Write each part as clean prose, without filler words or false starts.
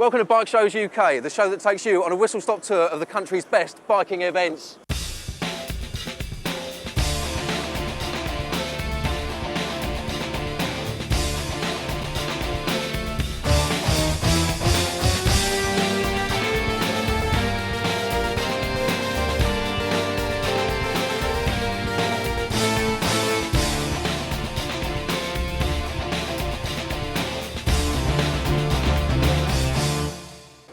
Welcome to Bike Shows UK, the show that takes you on a whistle-stop tour of the country's best biking events.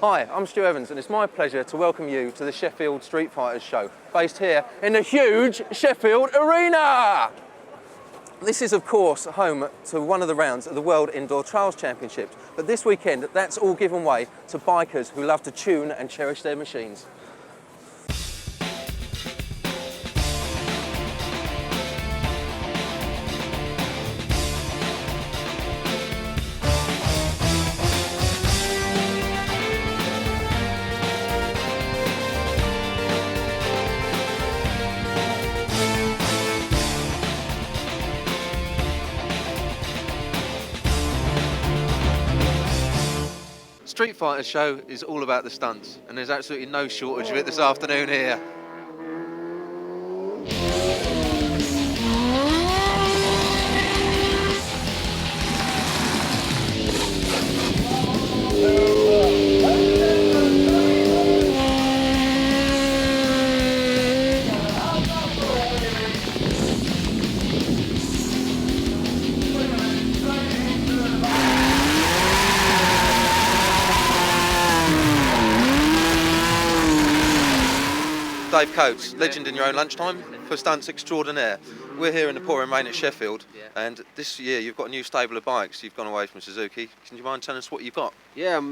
Hi, I'm Stuart Evans and it's my pleasure to welcome you to the Sheffield Street Party Show, based here in the huge Sheffield Arena. This is of course home to one of the rounds of the World Indoor Trials Championships, but this weekend that's all given way to bikers who love to tune and cherish their machines. Street Fighter Show is all about the stunts, and there's absolutely no shortage of it this afternoon here. Dave Coates, legend in your own lunchtime for stunts extraordinaire. We're here in the pouring rain at Sheffield, and this year you've got a new stable of bikes. You've gone away from Suzuki. Can you mind telling us what you've got? Yeah, I'm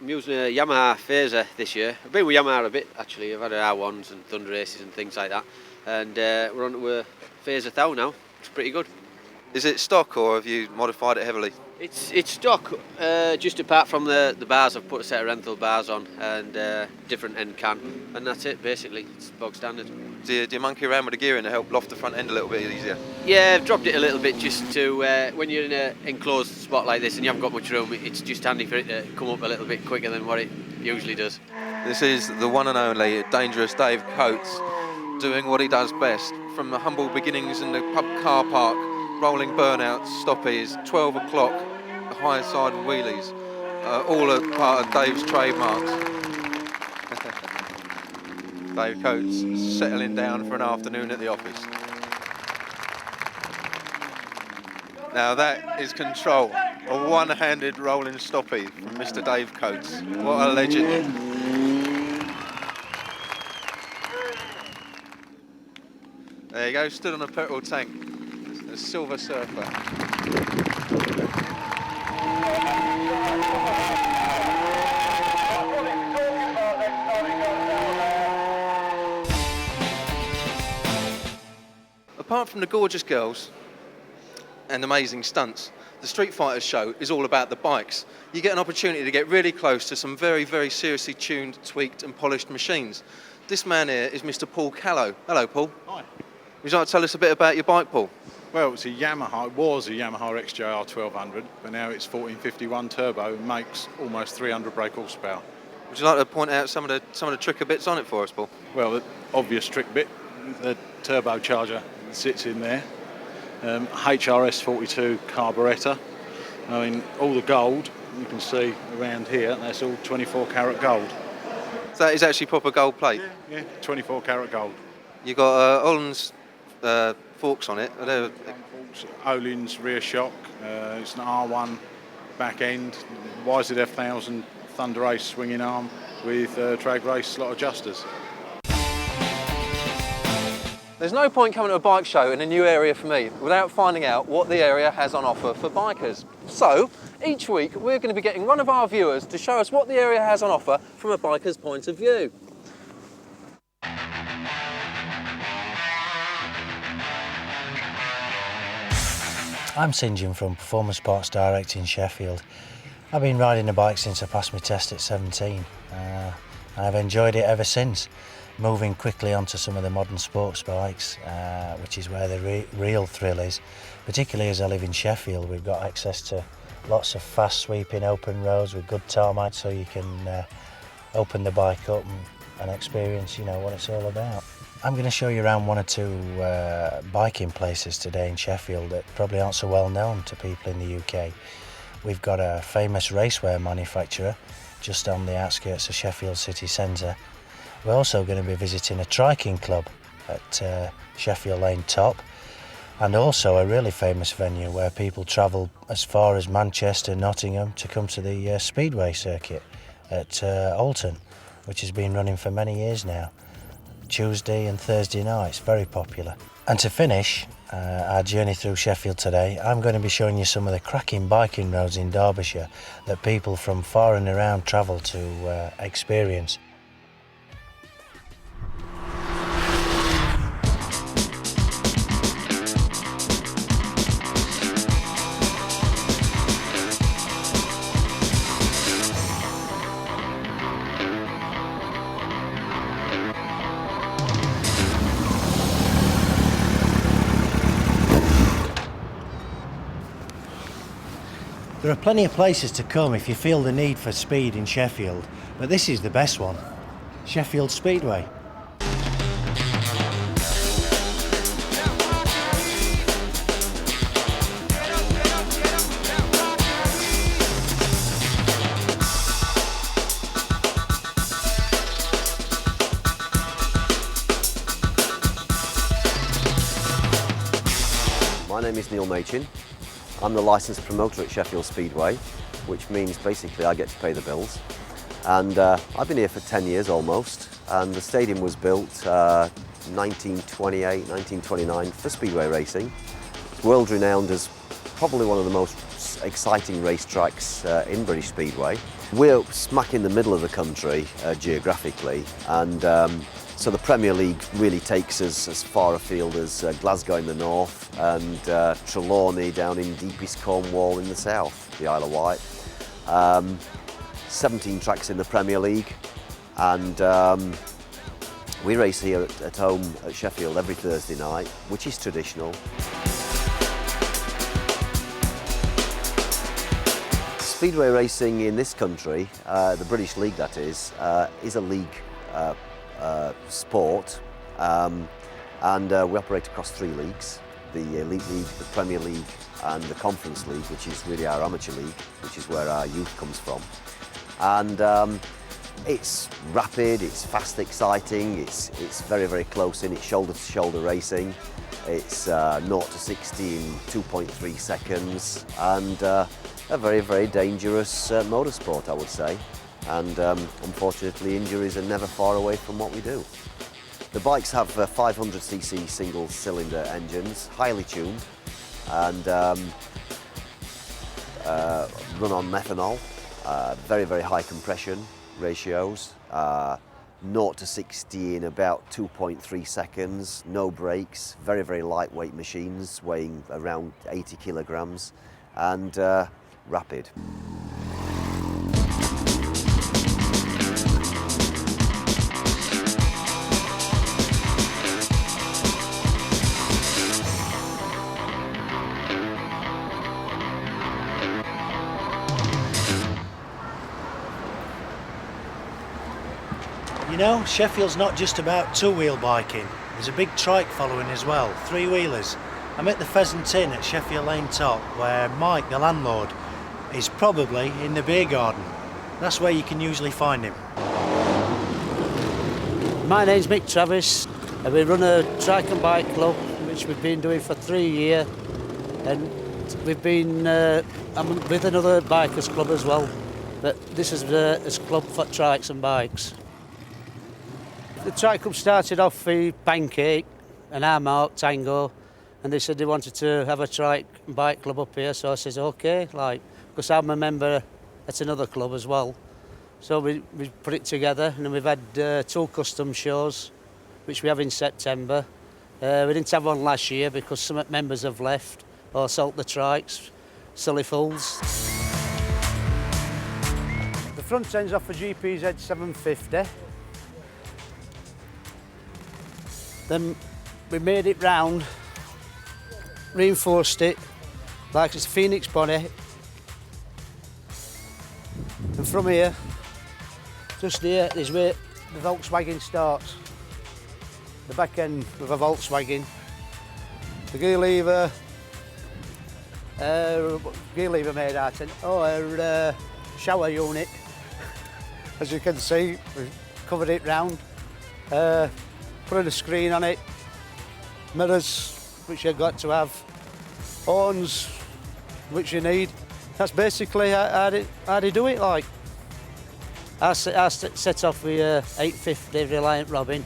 using a Yamaha Phaser this year. I've been with Yamaha a bit actually. I've had R1s and Thunder Races and things like that, and we're on to a Phaser 1000 now. It's pretty good. Is it stock or have you modified it heavily? It's stock, just apart from the bars. I've put a set of Renthal bars on and different end can, and that's it basically. It's bog standard. Do you monkey around with the gearing to help loft the front end a little bit easier? Yeah, I've dropped it a little bit just to, when you're in an enclosed spot like this and you haven't got much room, it's just handy for it to come up a little bit quicker than what it usually does. This is the one and only dangerous Dave Coates, doing what he does best, from the humble beginnings in the pub car park, rolling burnouts, stoppies, 12 o'clock, the high side and wheelies, all a part of Dave's trademarks. Dave Coates settling down for an afternoon at the office. Now that is control, a one-handed rolling stoppie from Mr. Dave Coates. What a legend. There you go, stood on a petrol tank. A Silver Surfer. Apart from the gorgeous girls and amazing stunts, the Street Fighter Show is all about the bikes. You get an opportunity to get really close to some very, very seriously tuned, tweaked and polished machines. This man here is Mr. Paul Callow. Hello, Paul. Hi. Would you like to tell us a bit about your bike, Paul? Well, it was a Yamaha XJR 1200, but now it's 1451 turbo and makes almost 300 brake horsepower. Would you like to point out some of the tricker bits on it for us, Paul? Well, the obvious trick bit, the turbocharger sits in there. HRS 42 carburettor. I mean, all the gold you can see around here, that's all 24 karat gold. So that is actually proper gold plate? Yeah, 24 karat gold. You got Olin's forks on it. Olin's rear shock, it's an R1 back end, YZF 1000 Thunder Race swinging arm with drag race slot adjusters. There's no point coming to a bike show in a new area for me without finding out what the area has on offer for bikers. So, each week we're going to be getting one of our viewers to show us what the area has on offer from a biker's point of view. I'm St John from Performance Sports Direct in Sheffield. I've been riding a bike since I passed my test at 17 and I've enjoyed it ever since. Moving quickly onto some of the modern sports bikes, which is where the real thrill is. Particularly as I live in Sheffield, we've got access to Lots of fast sweeping open roads with good tarmac, so you can open the bike up and experience, you know, what it's all about. I'm going to show you around one or two biking places today in Sheffield that probably aren't so well known to people in the UK. We've got a famous racewear manufacturer just on the outskirts of Sheffield city centre. We're also going to be visiting a triking club at Sheffield Lane Top, and also a really famous venue where people travel as far as Manchester, Nottingham to come to the Speedway circuit at Alton, which has been running for many years now. Tuesday and Thursday nights, very popular. And to finish our journey through Sheffield today, I'm going to be showing you some of the cracking biking roads in Derbyshire that people from far and around travel to experience. There are plenty of places to come if you feel the need for speed in Sheffield, but this is the best one, Sheffield Speedway. My name is Neil Machin. I'm the licensed promoter at Sheffield Speedway, which means basically I get to pay the bills. And I've been here for 10 years almost, and the stadium was built 1928, 1929 for speedway racing. It's world renowned as probably one of the most exciting racetracks in British Speedway. We're smack in the middle of the country geographically, and so the Premier League really takes us as far afield as Glasgow in the north and Trelawney down in deepest Cornwall in the south, the Isle of Wight. 17 tracks in the Premier League, and we race here at home at Sheffield every Thursday night, which is traditional. Speedway racing in this country, the British League that is a league sport, and we operate across 3 leagues: the Elite League, the Premier League and the Conference League, which is really our amateur league, which is where our youth comes from. And it's rapid, it's fast, exciting, it's very, very close in, it's shoulder-to-shoulder racing. It's 0 to 60 in 2.3 seconds, and a very, very dangerous motorsport, I would say. And unfortunately, injuries are never far away from what we do. The bikes have 500cc single-cylinder engines, highly tuned, and run on methanol. Very, very high compression ratios. 0 to 60 in about 2.3 seconds, no brakes, very, very lightweight machines weighing around 80 kilograms, and rapid. You know, Sheffield's not just about two-wheel biking. There's a big trike following as well, three-wheelers. I'm at the Pheasant Inn at Sheffield Lane Top, where Mike, the landlord, is probably in the beer garden. That's where you can usually find him. My name's Mick Travis, and we run a trike and bike club, which we've been doing for 3 years. And we've been, I'm with another bikers club as well, but this is a club for trikes and bikes. The trike club started off with Pancake and our Mark, Tango, and they said they wanted to have a trike and bike club up here, so I says okay, because I'm a member at another club as well. So we put it together, and then we've had 2 custom shows, which we have in September. We didn't have one last year because some members have left or sold the trikes, silly fools. The front end's off a GPZ 750. Then we made it round, reinforced it like it's a Phoenix body, And from here, just here, is where the Volkswagen starts. The back end of a Volkswagen. The gear lever made out of a shower unit. As you can see, we've covered it round. Put a screen on it, mirrors, which you've got to have, horns, which you need. That's basically how they do it like. I set off with 850 Reliant Robin,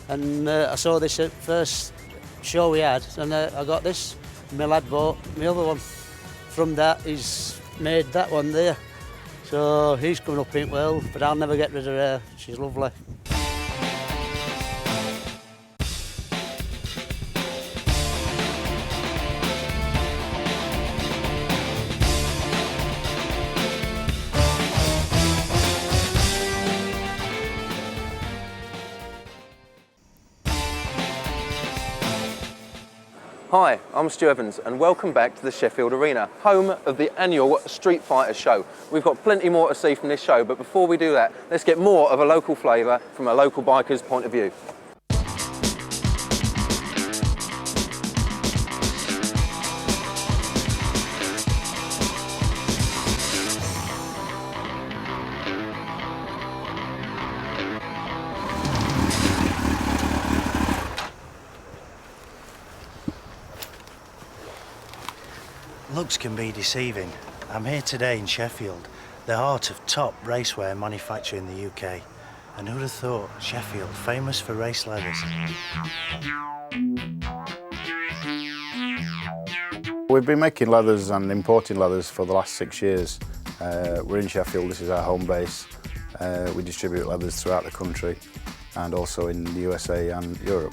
and I saw this at first show we had, and I got this. My lad bought my other one. From that, he's made that one there. So he's coming up in well, but I'll never get rid of her. She's lovely. Hi, I'm Stuart Evans and welcome back to the Sheffield Arena, home of the annual Street Fighter Show. We've got plenty more to see from this show, but before we do that, let's get more of a local flavour from a local biker's point of view. Looks can be deceiving. I'm here today in Sheffield, the heart of top racewear manufacture in the UK. And who'd have thought Sheffield, famous for race leathers? We've been making leathers and importing leathers for the last 6 years. We're in Sheffield, this is our home base. We distribute leathers throughout the country and also in the USA and Europe.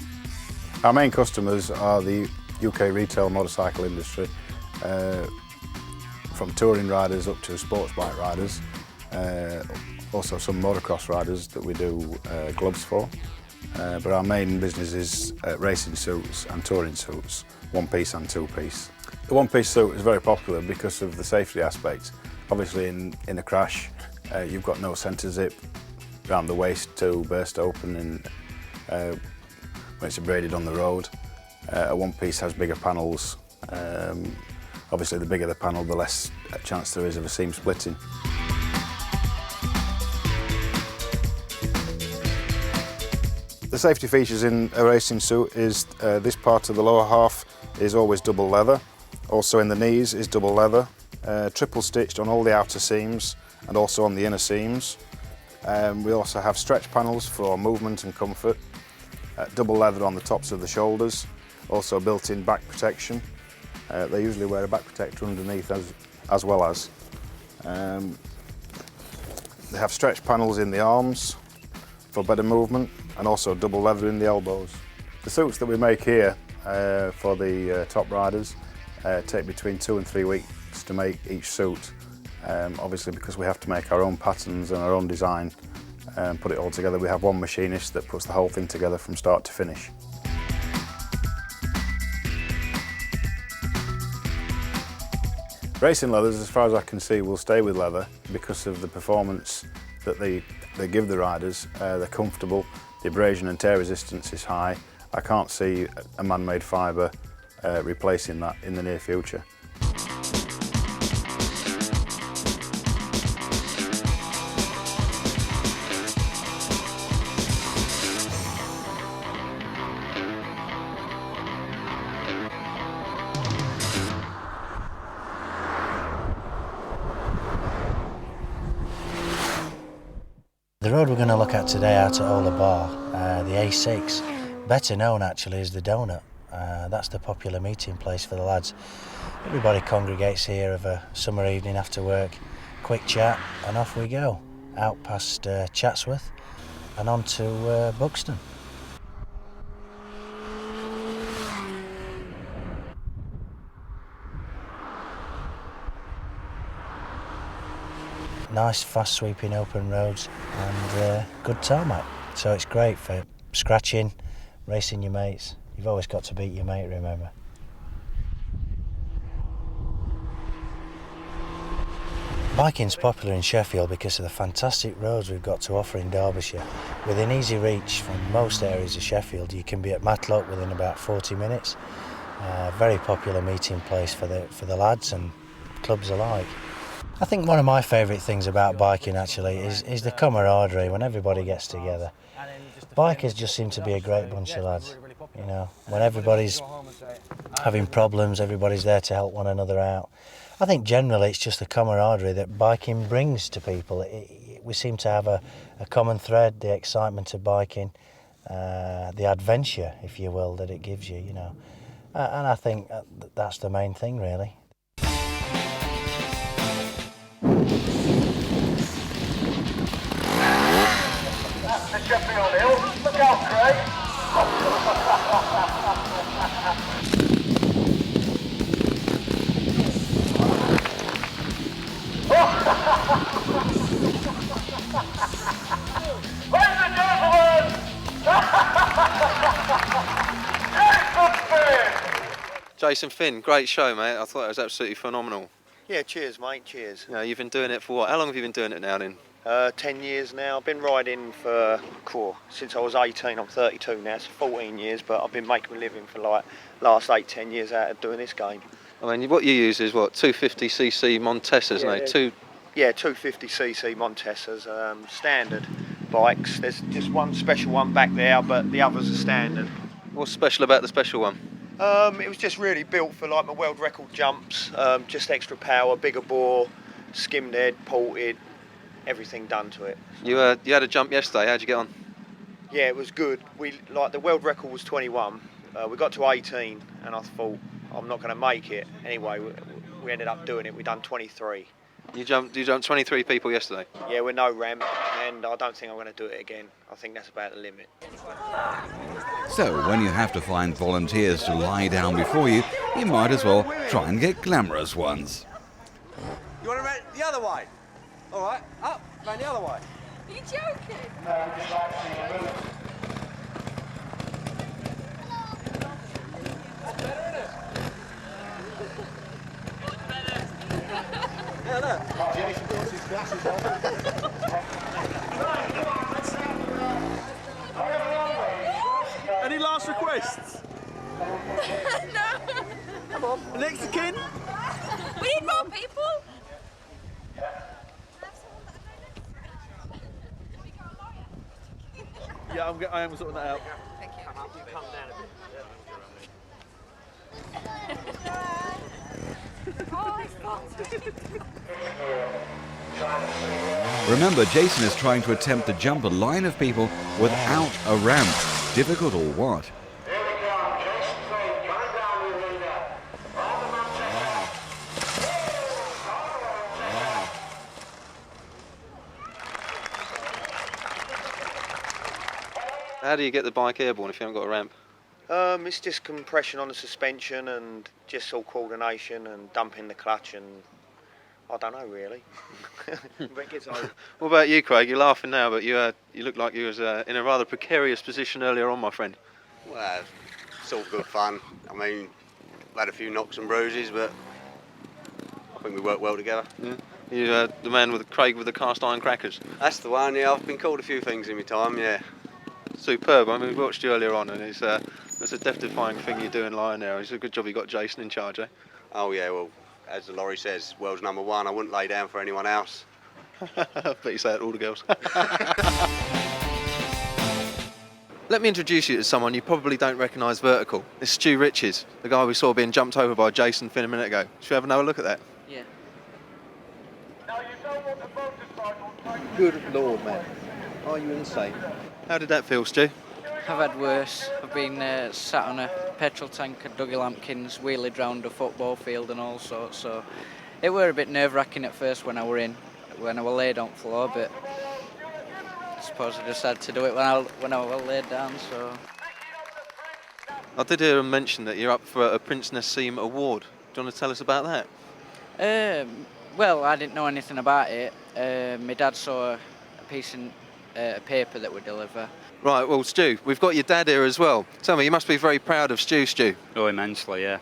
Our main customers are the UK retail motorcycle industry, from touring riders up to sports bike riders, also some motocross riders that we do gloves for. But our main business is racing suits and touring suits, one-piece and two-piece. The one-piece suit is very popular because of the safety aspect. Obviously in a crash you've got no centre zip around the waist to burst open when it's abraded on the road. A one-piece has bigger panels. Obviously the bigger the panel, the less chance there is of a seam splitting. The safety features in a racing suit is this part of the lower half is always double leather. Also in the knees is double leather, triple stitched on all the outer seams and also on the inner seams. We also have stretch panels for movement and comfort, double leather on the tops of the shoulders, also built-in back protection. They usually wear a back protector underneath as well as. They have stretch panels in the arms for better movement and also double leather in the elbows. The suits that we make here for the top riders take between 2 and 3 weeks to make each suit. Obviously because we have to make our own patterns and our own design and put it all together, we have one machinist that puts the whole thing together from start to finish. Racing leathers, as far as I can see, will stay with leather because of the performance that they give the riders. They're comfortable, the abrasion and tear resistance is high. I can't see a man-made fibre replacing that in the near future. The road we're going to look at today out at Ola Bar, the A6, better known actually as the Donut. That's the popular meeting place for the lads. Everybody congregates here of a summer evening after work, quick chat and off we go, out past Chatsworth and on to Buxton. Nice fast sweeping open roads and good tarmac, so it's great for scratching, racing your mates. You've always got to beat your mate, remember. Biking's popular in Sheffield because of the fantastic roads we've got to offer in Derbyshire. Within easy reach from most areas of Sheffield, you can be at Matlock within about 40 minutes. Very popular meeting place for the lads and clubs alike. I think one of my favourite things about biking actually is the camaraderie when everybody gets together. Bikers just seem to be a great bunch of lads. You know, when everybody's having problems, everybody's there to help one another out. I think generally it's just the camaraderie that biking brings to people. We seem to have a common thread, the excitement of biking, the adventure, if you will, that it gives you, you know. And I think that's the main thing, really. That's the Sheffield Hill. Look out, Craig. Ladies and gentlemen, Jason Finn, great show, mate. I thought it was absolutely phenomenal. Yeah, cheers, mate, cheers. You know, you've been doing it for what? How long have you been doing it now, then? 10 years now. I've been riding for since I was 18. I'm 32 now, so 14 years, but I've been making a living for like last 8-10 years out of doing this game. I mean, what you use is what, 250cc Montesas, Yeah, no? Yeah, 250cc Montesas, standard bikes. There's just one special one back there, but the others are standard. What's special about the special one? It was just really built for like my world record jumps, just extra power, bigger bore, skimmed head, ported, everything done to it. You had a jump yesterday, how'd you get on? Yeah, it was good. The world record was 21. We got to 18, and I thought I'm not going to make it. Anyway, we ended up doing it. We done 23. You jumped 23 people yesterday? Yeah, with no ramp, and I don't think I'm going to do it again. I think that's about the limit. So, when you have to find volunteers to lie down before you, you might as well try and get glamorous ones. You want to run the other way? All right, up, run the other way. Are you joking? Yeah, look. Any last requests? No. Come on, next of kin. We need more people. Yeah, I am sorting that out. Thank you. Come down a bit. Remember, Jason is trying to attempt to jump a line of people without a ramp. Difficult or what? How do you get the bike airborne if you haven't got a ramp? It's just compression on the suspension and just all coordination and dumping the clutch, and I don't know really. But it gets over. What about you, Craig? You're laughing now, but you looked like you was in a rather precarious position earlier on, my friend. Well, it's all good fun. I mean, I've had a few knocks and bruises, but I think we work well together. Yeah. You the man with Craig with the cast iron crackers. That's the one, yeah. I've been called a few things in my time, yeah. Superb. I mean, we watched you earlier on, and it's a death-defying thing you're doing lying there. It's a good job you got Jason in charge, eh? Oh yeah, well, as the lorry says, world's number one. I wouldn't lay down for anyone else. But you say it to all the girls. Let me introduce you to someone you probably don't recognise vertical. It's Stu Riches, the guy we saw being jumped over by Jason Finn a minute ago. Should we have another look at that? Yeah. Good Lord, man. Are you insane? How did that feel, Stu? I've had worse. I've been sat on a petrol tank at Dougie Lampkin's, wheelied round a football field and all sorts, so it were a bit nerve-wracking at first when I were laid on floor, but I suppose I just had to do it when I was laid down, so. I did hear him mention that you're up for a Prince Nassim Award. Do you want to tell us about that? Well, I didn't know anything about it. My dad saw a piece in a paper that we deliver. Right, well, Stu, we've got your dad here as well. Tell me, you must be very proud of Stu. Oh, immensely, yeah.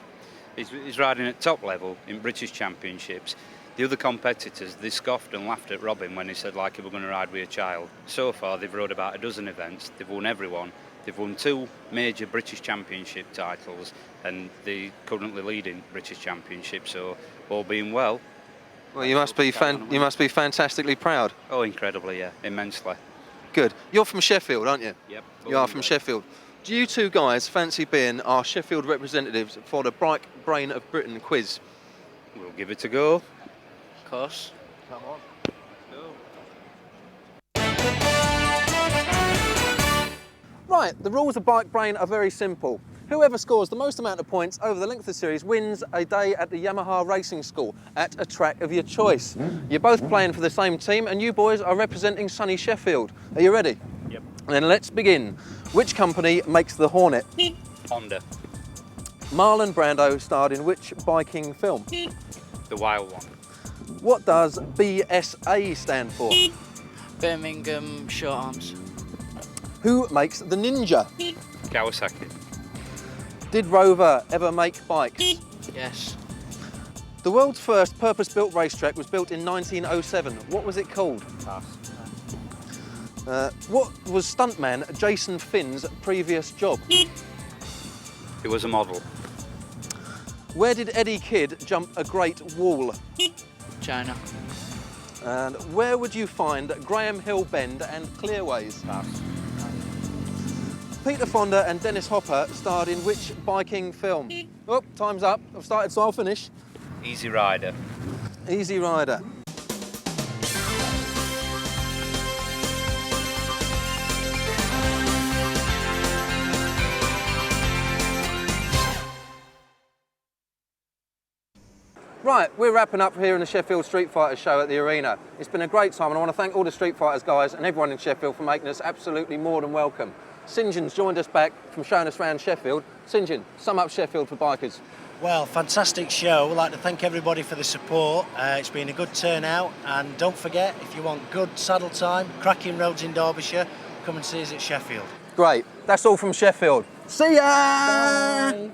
He's riding at top level in British Championships. The other competitors, they scoffed and laughed at Robin when he said like he were going to ride with a child. So far they've rode about a dozen events, they've won every one. They've won 2 major British Championship titles and the currently leading British Championship, so all being well. Well, you must be fantastically proud. Oh, incredibly, yeah, immensely. Good. You're from Sheffield, aren't you? Yep. You are from Sheffield. Do you two guys fancy being our Sheffield representatives for the Bike Brain of Britain quiz? We'll give it a go. Of course. Come on. Right, the rules of Bike Brain are very simple. Whoever scores the most amount of points over the length of the series wins a day at the Yamaha Racing School at a track of your choice. You're both playing for the same team and you boys are representing sunny Sheffield. Are you ready? Yep. Then let's begin. Which company makes the Hornet? Honda. Marlon Brando starred in which biking film? The Wild One. What does BSA stand for? Birmingham Short Arms. Who makes the Ninja? Kawasaki. Did Rover ever make bikes? Yes. The world's first purpose-built racetrack was built in 1907. What was it called? Pass. What was stuntman Jason Finn's previous job? He was a model. Where did Eddie Kidd jump a Great Wall? China. And where would you find Graham Hill Bend and Clearways? Pass. Peter Fonda and Dennis Hopper starred in which biking film? Oh, time's up. I've started, so I'll finish. Easy Rider. Easy Rider. Right, we're wrapping up here in the Sheffield Street Fighter Show at the arena. It's been a great time and I want to thank all the Street Fighters guys and everyone in Sheffield for making us absolutely more than welcome. St John's joined us back from showing us around Sheffield. St John, sum up Sheffield for bikers. Well, fantastic show. We'd like to thank everybody for the support. It's been a good turnout, and don't forget, if you want good saddle time, cracking roads in Derbyshire, come and see us at Sheffield. Great. That's all from Sheffield. See ya! Bye.